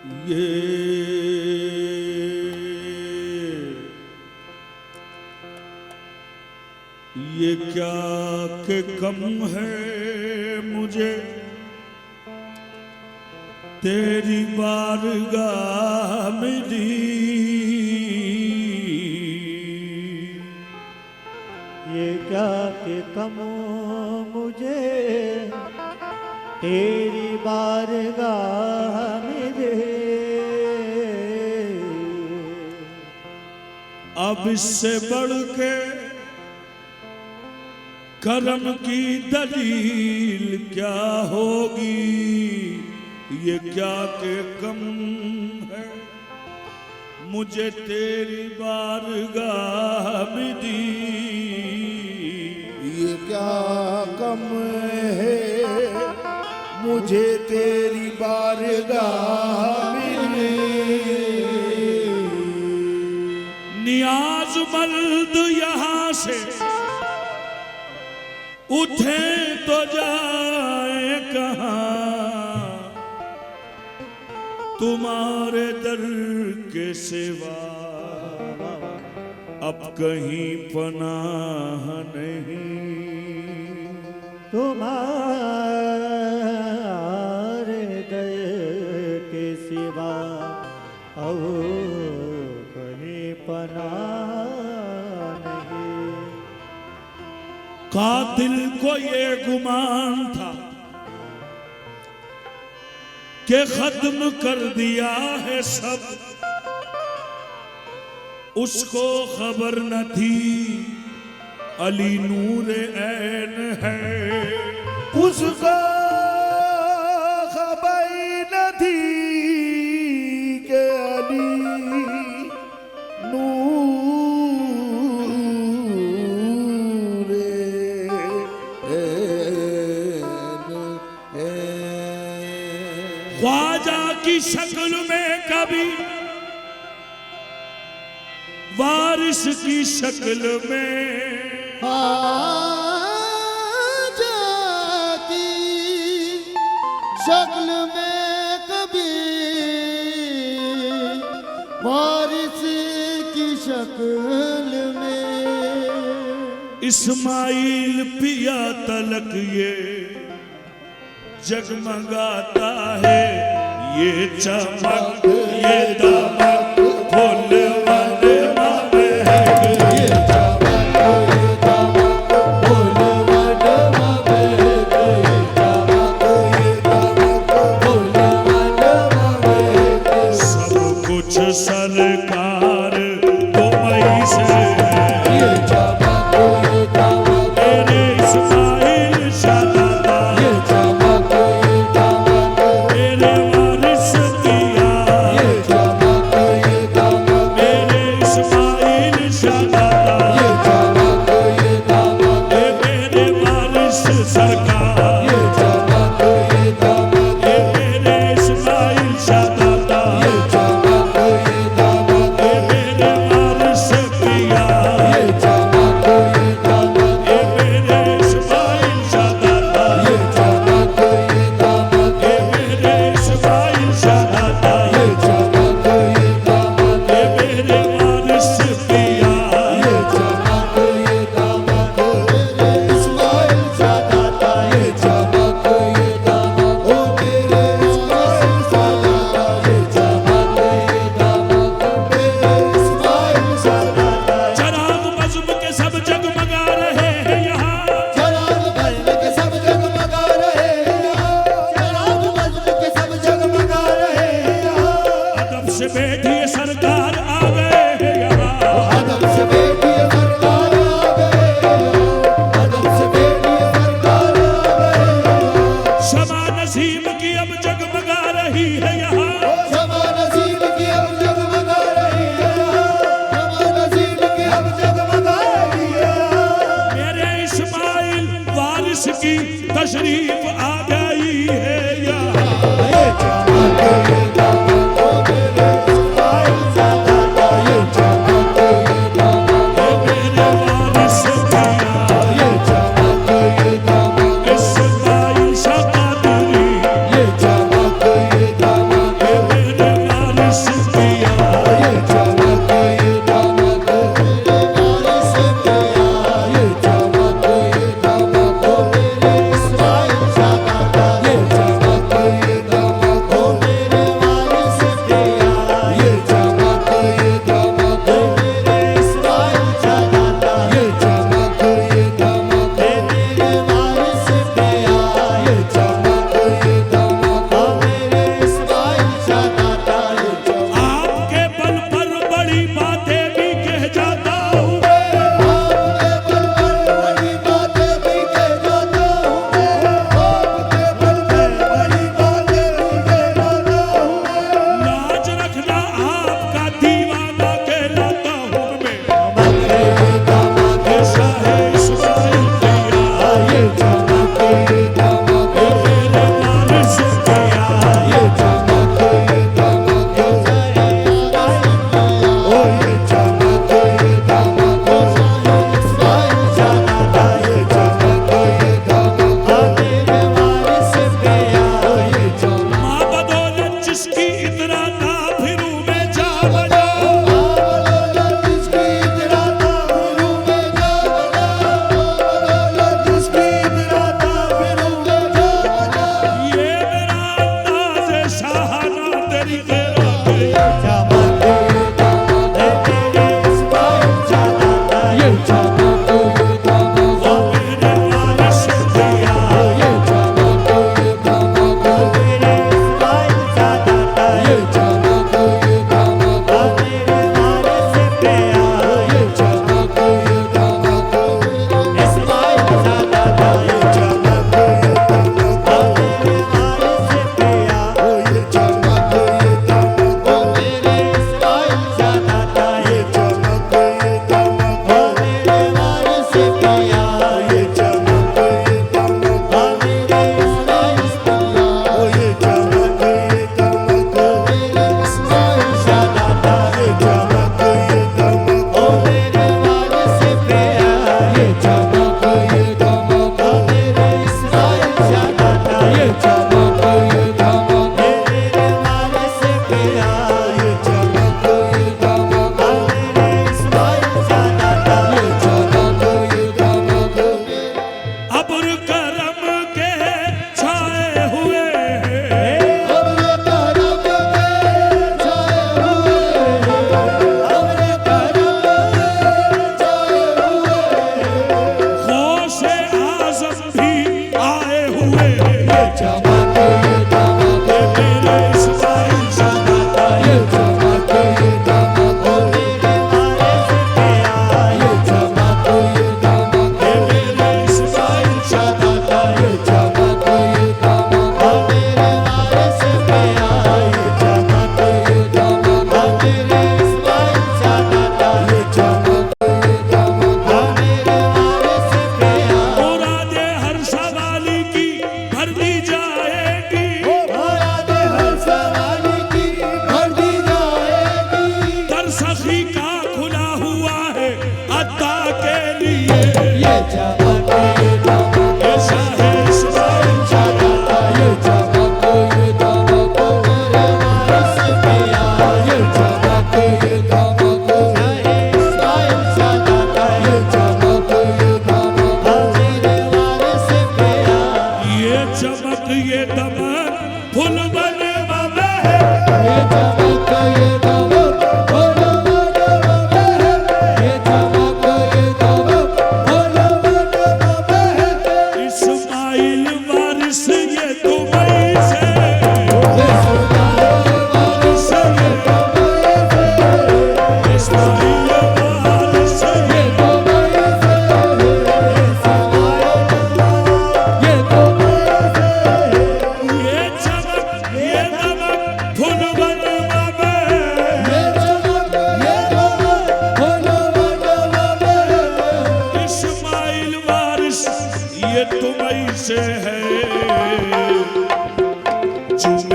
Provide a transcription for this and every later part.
ये क्या के कम है मुझे तेरी बारगाह मिली। ये क्या के कम मुझे तेरी बारगाह मिली। अब इससे बढ़ के करम की दलील क्या होगी। ये क्या के कम है मुझे तेरी बारगाह मिली। ये क्या कम है मुझे तेरी बारगाह मिली। नियाज़मंद यहाँ से उठे तो जाए कहाँ, तुम्हारे दर के सिवा अब कहीं पनाह नहीं। तुम्हारे दर के सिवा अब कहीं पनाह नहीं। कातिल को ये गुमान था कि खत्म कर दिया है सब, उसको खबर न थी अली नूर ऐन है। उसको खबर न थी कि अली नूर ख्वाजा की शक्ल में कभी वारिस की शक्ल में, ख्वाजा की शक्ल में कभी वारिस की शक्ल में। इस्माइल पिया तलक ये जगमगाता है। ये चमक ये दमक फूल सरकार तो मई से ये चमक ये दमक मेरे इस्माइल शादादा। ये चमक ये दमक मेरे वारिस दिया। ये चमक ये दमक मेरे इस्माइल शादादा। ये चमक ये दमक मेरे वारिस सरकार। ये चमक ये दमक मेरे इस्माइल शादादा। ये चमक ये दमक मेरे वारिस दिया। ये चमक ये दमक मेरे इस्माइल शादादा। ये चमक ये दमक मेरे इस्माइल शादादा। ये चमक ये दमक मेरे वारिस दिया। ये चमक ये दमक मेरे इस्माइल शादादा। ये चमक ये दमक ओ मेरे इस्माइल शादादा। ये चमक ये दमक मेरे इस्माइल शादादा। चराग बज़्म के सब जगमगा रहे हैं यहाँ। चराग बज़्म के सब जगमगा रहे हैं यहाँ। चराग बज़्म के सब जगमगा रहे हैं यहाँ। अदब से बैठिए सरकार आ गए हैं यहाँ। अदब से बैठिए सरकार आ गए यहाँ। अदब से बैठिए सरकार आ गए यहाँ। शमा नसीम की अब जगमगा रही है यहाँ। शमा नसीब की अब जगमगा रही है यहाँ। शमा नसीब की अब जगमगा रही है यहाँ। मेरे इस्माइल वारिस की तशरीफ आ गई है यहाँ। ये चमक ये दमक ओ मेरे इस्माइल शादादा। ये चमक ये दमक मेरे वारिस दिया। ये चमक ये दमक इस्माइल शादादी। ये चमक ये दमक मेरे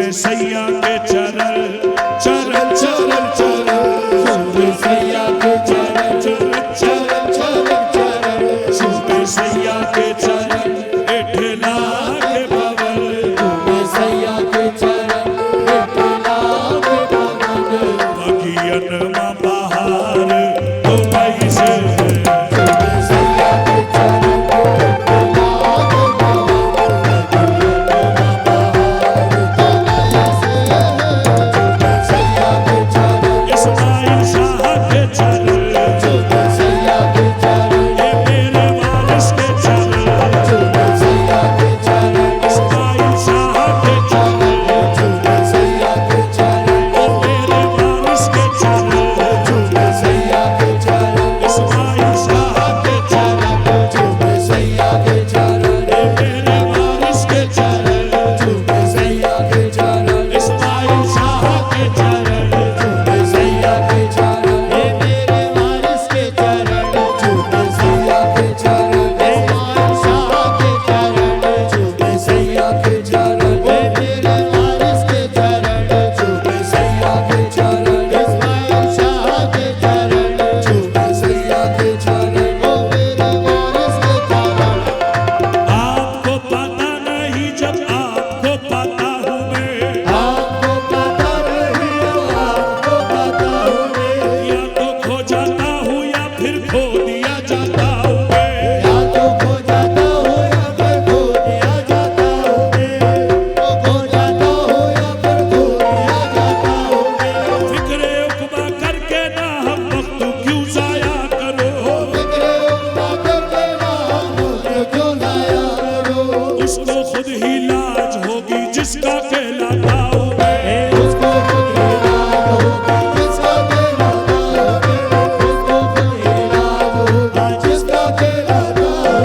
चूमे सैया के चरण चरण चरण चरण चूमे सैया के चरण चरण चरण चरण चरण चूमे सैया के चरण एठला के पवन चूमे सैया के चरण इतना के पवन बगियन में बहार तो पैसे चूमे सैया के चरण इस्माइल शाह के चरण चूमे सैया के चरण ये मेरे वारिस के चरण चूमे सैया के चरण इस्माइल शाह के चरण चूमे सैया के चरण ये मेरे वारिस के चरण चूमे सैया के चरण इस्माइल शाह के चरण चूमे सैया के चरण ये मेरे वारिस के चरण चूमे सैया के चरण इस्माइल शाह के चरण चूमे सैया के चरण हे मेरे वारिस के चरण चूमे सैया के चरण इस्माइल शाह के चरण चूमे सैया के चरण हे मेरे वारिस के चरण चूमे सैया के चरण इस्माइल शाह के चरण चूमे सैया के चरण ओ मेरे वारिस के चरण आपको पता नहीं जब आपको पता हूँ मैं आपको पता नहीं आपको पता हूँ मैं या तो खो जाता हूँ या फिर खो दिया जाता हूँ मैं या तो खो जाता हूँ या फिर खो दिया जाता हूँ मैं तो खो जाता हूँ या फिर खो दिया जाता हूँ मैं फिक्रे उकबा करके ना हम वक्त क्यों जाया करो फिक्रे उकबा करके ना मुझे क्यों लाया करो उसको खुद ही लाज होगी जिसका कहलाता हूँ मैं उसको खुद ही लाज होगा जिसका कहलाता हूँ उसको खुद ही लाज होगा जिसका कहलाता हूँ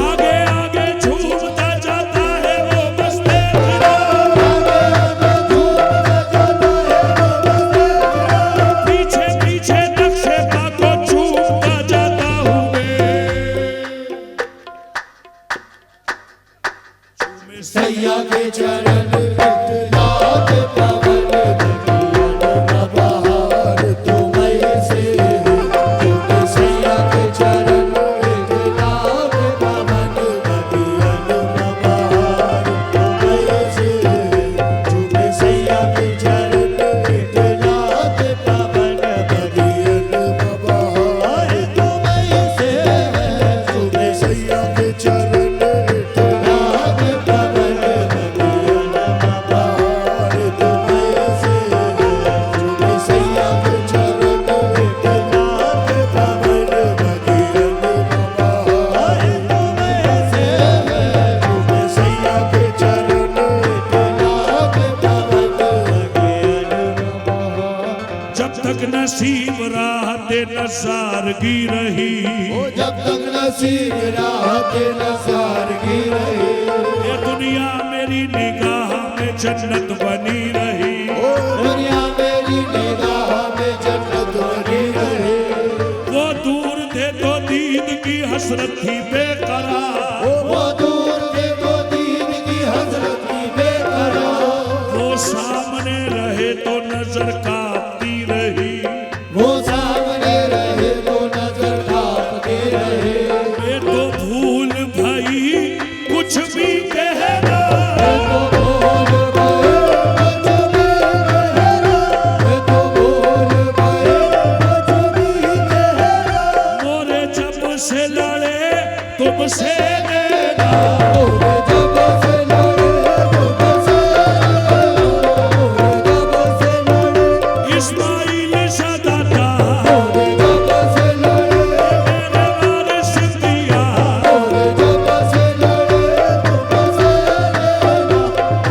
आगे आगे झूमता जाता है वो बस्ते फिरा पीछे पीछे नक्शे पा को चूमता जाता हूँ मैं सैया के चरण इतना के पवन बगियन बहार तुम्हें से चूमे सैया के चरण इतना के पवन बगियन बहार तुम्हें से चूमे सैया के चरण इतना के पवन बगियन बहार तुम्हें से चूमे सैया के चरण इतना के पवन बगियन बहार तुम्हें से चूमे सैया के चरण इतना के पवन बगियन बहार तुम्हें से चूमे सैया के चरण इतना के पवन बगियन बहार जब तक नसीब राहते नज़ारगी रही जब तक नसीब राह के नज़ारगी रही ये दुनिया मेरी निगाह में जन्नत बनी रही दुनिया मेरी निगाह में जन्नत बनी रही वो दूर थे तो दीन की हसरत थी बेकरार वो दूर थे तो दीन की हसरत की बेकरार वो सामने रहे तो नजर कांपती रही वो सामने रहे तो नजर कांपती रहे ये तो भूल भई कुछ भी कहना तो बोल गए कुछ भी कहना तो बोल गए कुछ भी कहना मोरे जब से लड़े तुमसे नैना ओरे जब से लड़े तुमसे ओरे जब से लड़े इस्माइल सदाता ओरे जब से लड़े मेरे वारिस दिया ओरे जब से लड़े तुमसे लेना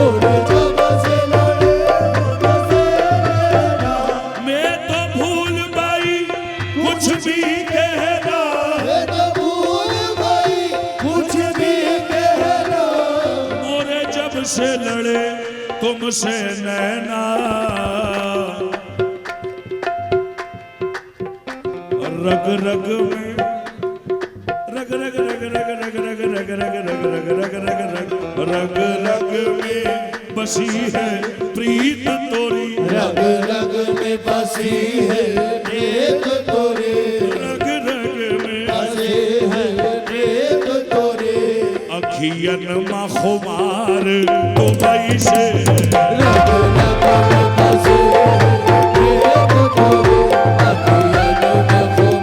ओरे जब से लड़े तुमसे लेना मैं तो भूल गई कुछ भी कहना मैं तो भूल गई कुछ भी कहना मोरे जब से लड़े तुमसे नैना रग रग में रग रग रग रग रग रग रग रग रग में बसी है प्रीत तोरी, रग रग में बसी है प्रीत तोरी, रग रग में बसी है प्रीत तोरी, अखियन मा खुमार दुबई से, रग रग में बसी है प्रीत तोरी, अखियन में खुमार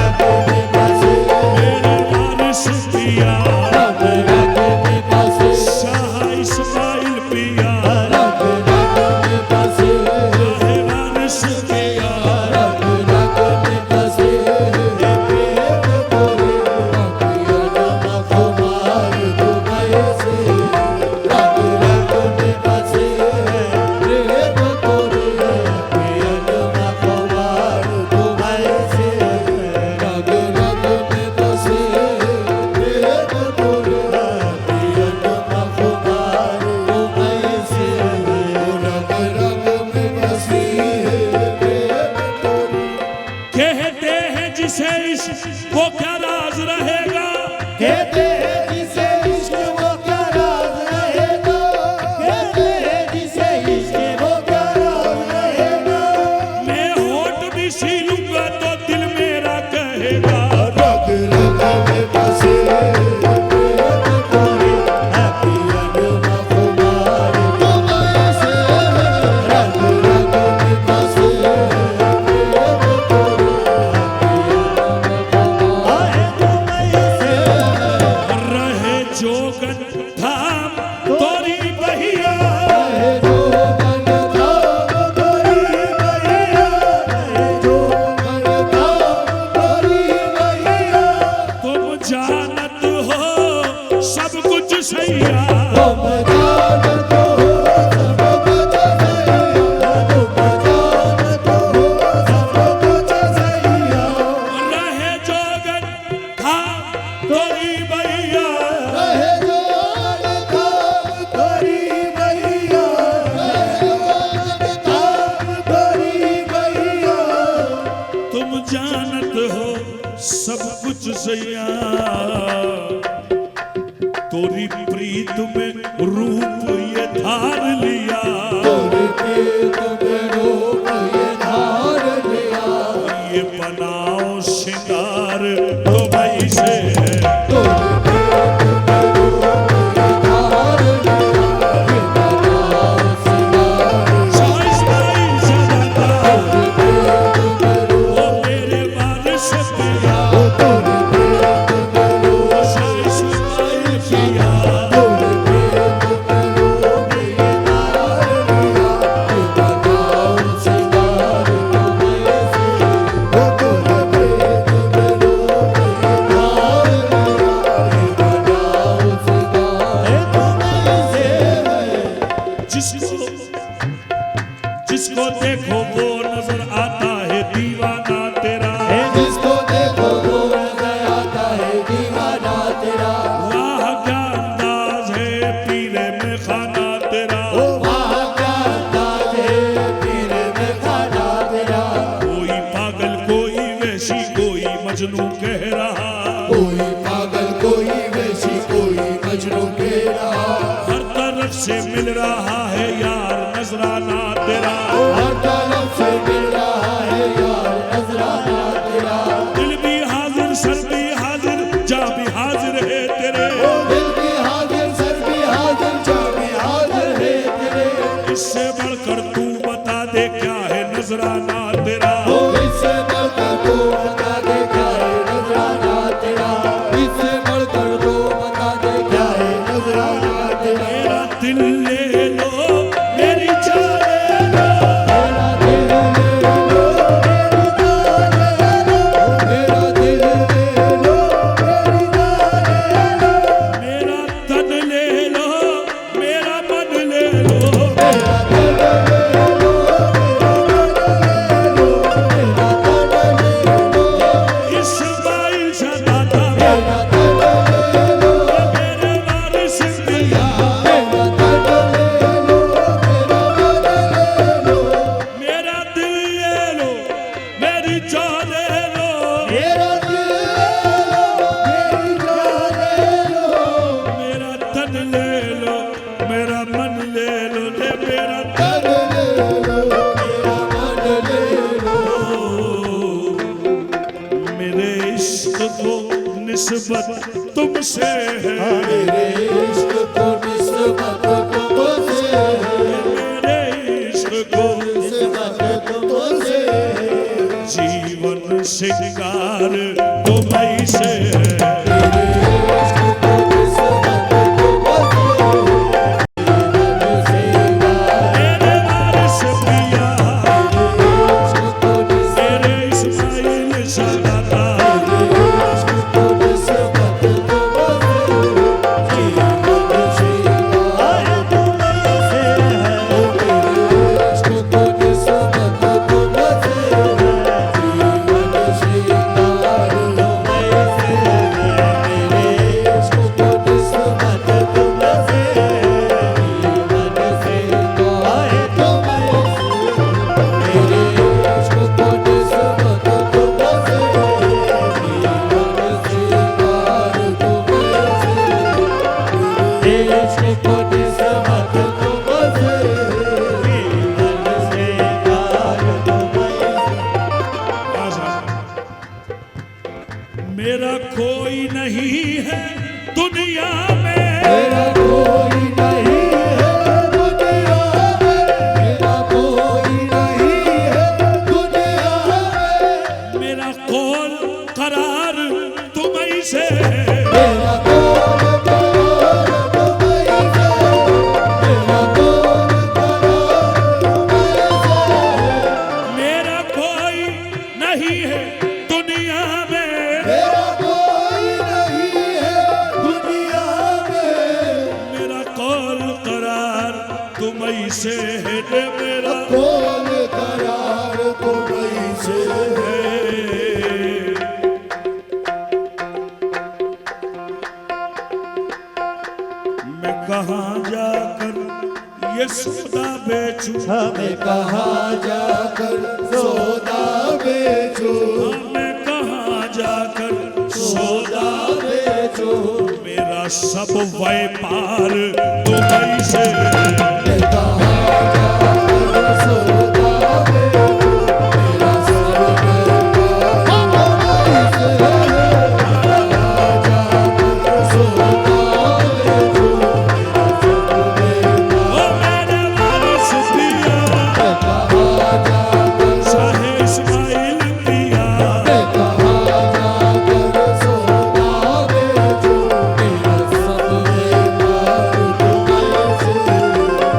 दुबई से, मेरे वारिस पिया रग रग में बसी, शाह इस्माइल पिया, रग रग में बसी, मेरे वारिस पिया रग रग में बसी है प्रीत तोरी, अखियन में खुमार दुबई से, रग रग में बसी है प्रीत तोरी, अखियन में खुमार दुबई से, रग रग में बसी है प्रीत तोरी, अखियन में खुमार दुबई से, रग रग में बसी है प्रीत तोरी। कहते हैं जिसे इश्क वो क्या राज रहेगा, कहते हैं जिसे इश्क वो क्या राज रहेगा, कहते हैं जिसे इश्क वो क्या राज रहेगा, मैं होठ भी सीलूंगा तो दिल मेरा कहेगा, रग रग में बसी प्रीत तोरी, अखियन में खुमार दुबई से, रग रग में बसी प्रीत तोरी, अखियन में खुमार दुबई से, रहे जोगन धाम तोरी बहिया, रहे जोगन धाम तोरी बहिया, रहे जोगन धाम तोरी बहिया, तुम जानत हो सब कुछ सैया, तुम जानत हो सब कुछ सैया, तुम जानत हो सब कुछ सैया, रहे जोगन धाम तोरी बहिया, रहे जोगन धाम तोरी बहिया, रहे जोगन धाम तोरी बहिया, तुम जानत हो सब कुछ सैया, तोरी प्रीत में रूप ये धार लिया, तोरी प्रीत में रूप ये धार लिया, ये बनाओ श्रृंगार दुबई से, तोरी प्रीत में रूप ये धार लिया, ये बनाओ सिंगार, शाह इस्माइल सदाता तोरी प्रीत में रूप, ओ मेरे वारिस पिया, तोरी प्रीत में रूप, शाह इस्माइल पिया, तोरी प्रीत में रूप ये धार लिया, ये बनाओ सिंगार दुबई से, तोरी प्रीत में रूप ये धार लिया, ये बनाओ सिंगार दुबई से। जिसको देखो वो नजर आता है दीवाना तेरा, जिसको देखो वो नजर आता है दीवाना तेरा, वाह क्या अंदाज है पीले में खाना तेरा, ओ वाह क्या अंदाज है पीरे में खाना तेरा, कोई पागल कोई वैसी कोई मजनू कह रहा, कोई पागल कोई वैसी कोई मजनू कह रहा, हर तरफ से मिल रहा है यार नजराना तेरा, हर तरफ से मिल रहा है यार नजराना तेरा, दिल भी हाजिर सर भी हाजिर जा भी हाजिर है तेरे, ओ दिल भी हाजिर सर भी हाजिर जा भी हाजिर है तेरे, इससे बढ़कर तू बता दे क्या है नजराना तेरा, ओ इससे बढ़कर तू बता दे क्या है नजराना तेरा, इससे बढ़कर तू बता दे क्या है नजराना तेरा, मेरा दिल ले लो मेरी जान ले लो, मेरा दिल ले लो मेरी जान ले लो, मेरा दिल ले लो मेरी जान ले लो, मेरा तन ले लो मेरा मन ले लो, मेरा दिल ले लो मेरा मन ले लो, मेरा तन ले लो, इस्माइल सदाता मेरा तन ले लो, मेरे वारिस पिया, मेरा तन ले लो, लो मेरा मन ले लो ले मेरा तन ले लो मेरा मन ले लो मेरे इश्क को निस्बत तुमसे है मेरे इश्क को निस्बत तुमसे मेरे इश्क को निस्बत तुमसे जीवन सिंगार तुम्हीं से है मेरे इश्क को निस्बत तुमसे जीवन सिंगार मेरे वारिस पिया इश्क को निस्बत मेरे इस्माइल सादाता इश्क को निस्बत तुमसे जीवन सिंगार तुमसे है मेरे इश्क को निस्बत तुमसे जीवन सिंगार तुमसे मेरे इश्क को निस्बत तुमसे जीवन सिंगार तुमसे मेरे इश्क को निस्बत तुमसे जीवन सिंगार तुमसे मेरे इश्क को निस्बत तुमसे जीवन सिंगार तुमसे मेरा कोई नहीं है दुनिया में मेरा कोई नहीं है दुनिया में मेरा कोई नहीं है दुनिया में मेरा कौल करार तुम्हीं से है मेरा कौन करार तुम्हीं से मेरा कौन करार तुम्हीं से मेरा कोई नहीं है दुनिया में मेरा कोई नहीं है दुनिया में मेरा कौल करार तुम्हीं से है रे मेरा कौन करार तुम्हीं से है मैं कहाँ जाकर ये सौदा बेचूं मैं कहाँ जाकर सौदा बेचूं मैं कहाँ जाकर सौदा बेचो मेरा सब व्यापार तुम्हीं से है मैं कहाँ जाकर सौदा बेचो मेरा सब व्यापार तुमसे है कहाँ जाकर सौदा बेचो मेरा सब व्यापार ओ मेरे वारिस पिया मैं कहाँ जाकर शाहे इस्माइल पिया मैं कहाँ जाकर सौदा बेचो मेरा सब व्यापार तुमसे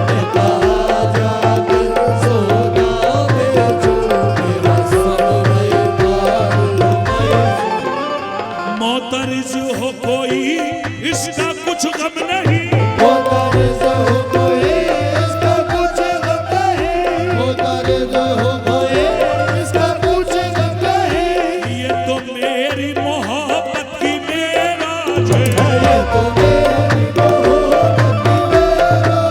मैं कहाँ जाकर सौदा बेचो मेरा सब व्यापार तुमसे मोतरिज हो कोई इसका कुछ गम नहीं मोतरज हो कोई इसका कुछ गम नहीं मोतरज हो कोई इसका कुछ गम नहीं ये तो मेरी मोहब्बत की मेराज है ये तो मेरी मोहब्बत की मेरा है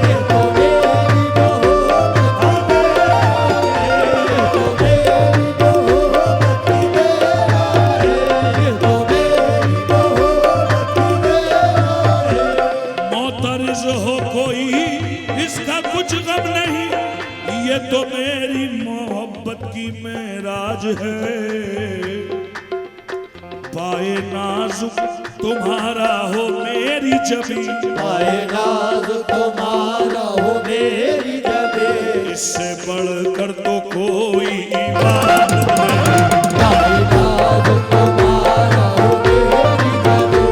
ये तो मेरी मोहब्बत की मेरा है ये तो मेरी मोहब्बत की मेरा है ये तो मेरी मोहब्बत की मेरा है मोतरिज हो कोई इसका कुछ गम नहीं ये तो मेरी मोहब्बत की मेराज है पाए नाजुक तुम्हारा हो मेरी जबी आए नाज तुम्हारा हो मेरी जबे इससे बढ़कर तो कोई इबादत नहीं आए नाज तुम्हारा हो मेरी जबे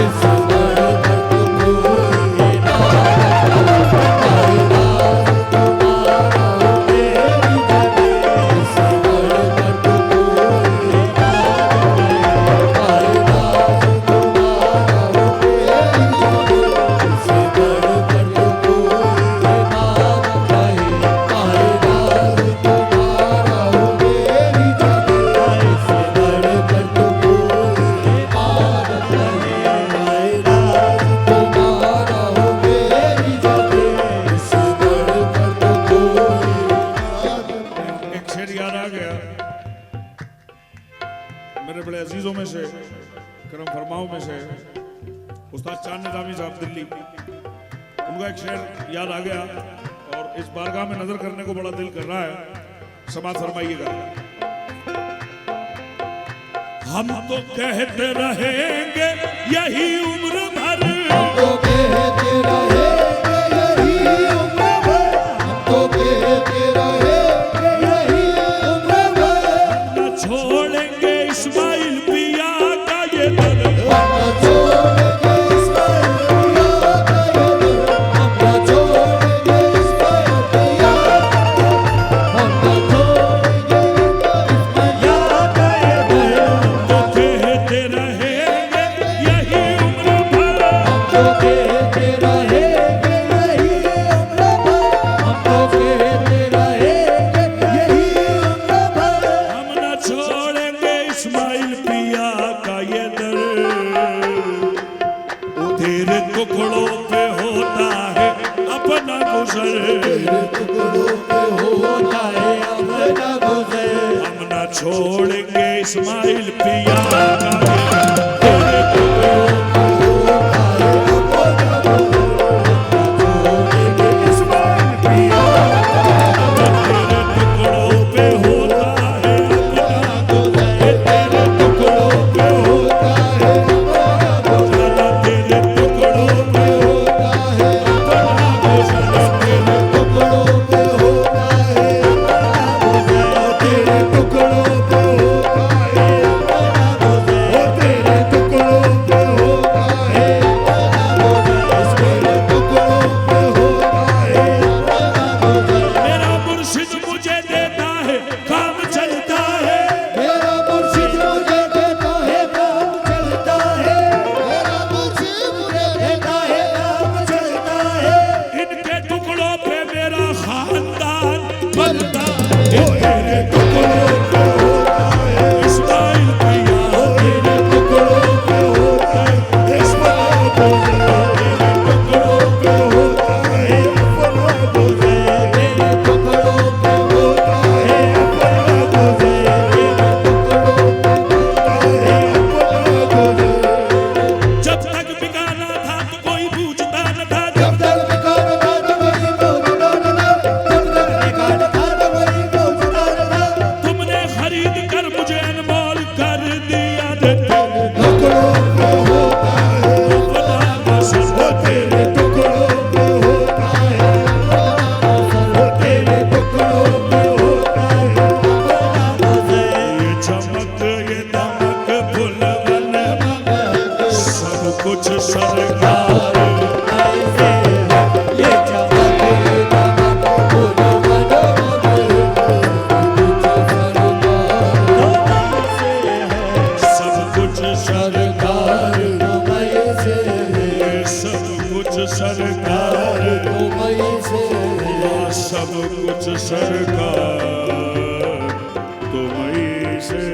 इससे बढ़कर तो कोई इबादत नहीं। आए नाज तुम्हारा हो मेरी जबे इससे बढ़कर तो कोई इबादत नहीं। आए नाज तुम्हारा हो मेरी जबे इससे बढ़कर तो कोई इबादत नहीं। आए नाज तुम्हारा हो मेरी उनका एक शेर याद आ गया और इस बारगाह में नजर करने को बड़ा दिल कर रहा है। समाज फरमाइएगा। हम तो कहते रहेंगे यही उम्र भर, तो कहते रहेंगे यही उम्र भर, तो कहते रहेंगे यही उम्र भर, न छोड़ेंगे इस्माइल पिया का ये दर, हम न छोड़ेंगे इस्माइल पिया का ये दर, हम न छोड़ेंगे इस्माइल पिया, हम न छोड़ेंगे इस्माइल का ये दर, तो कहते रहेंगे यही उम्र भर, तो कहते रहेंगे यही उम्र भर, हम तो कहते रहेंगे यही उम्र भर, हम न छोड़ेंगे इस्माइल पिया का ये दर। तेरे टुकड़ों पे होता है अपना गुजर, तेरे टुकड़ों पे होता है अपना गुजर, हम न छोड़ेंगे इस्माइल पिया का ये दर। तेरे टुकड़ों होता है अपना गुजर, इस्माइल पिया, तेरे टुकड़ों पे होता है अपना गुजर, तेरे टुकड़ों पे होता है अपना गुजर, तेरे टुकड़ों पे होता है अपना गुजर, तेरे टुकड़ों पे होता है अपना गुजर, तेरे टुकड़ों पे होता है अपना गुजर, तेरे टुकड़ों पे होता है अपना गुजर, तेरे टुकड़ों पे होता है अपना गुजर, मेरा मुर्शिद मुझे देता है काम चलता है, मेरा मुर्शिद मुझे देता है काम चलता है, मेरा मुर्शिद मुझे देता है काम चलता है, इनके टुकड़ों पे मेरा खानदान बनता है। तेरे टुकड़ों पे होता है इस्माइल पिया, तेरे टुकड़ों पे होता है इस्माइल पिया, तेरे टुकड़ों पे होता है अपना गुजर, तेरे टुकड़ों पे होता है अपना गुजर, तेरे टुकड़ों पे होता है अपना गुजर, जब तक बिगाना था तो कोई पूछता न था, जब तक बिकार था तो वही पूछता न था, जब तक बिकार था तो वही पूछता न था, तुमने खरीद कर मुझे अनमोल कर दिया रे। टुकड़ों पे होता है अपना गुजर, तेरे टुकड़ों पे होता है अपना गुजर, तेरे टुकड़ों पे होता है अपना गुजर, ये चमक ये दमक बुलबुल सब कुछ सरकार, ऐसे है ये चमक ये दमक फूल सब कुछ सरकार, ऐसे है सब कुछ सरकार, ऐसे है सब कुछ सरकार तुम्हीं से।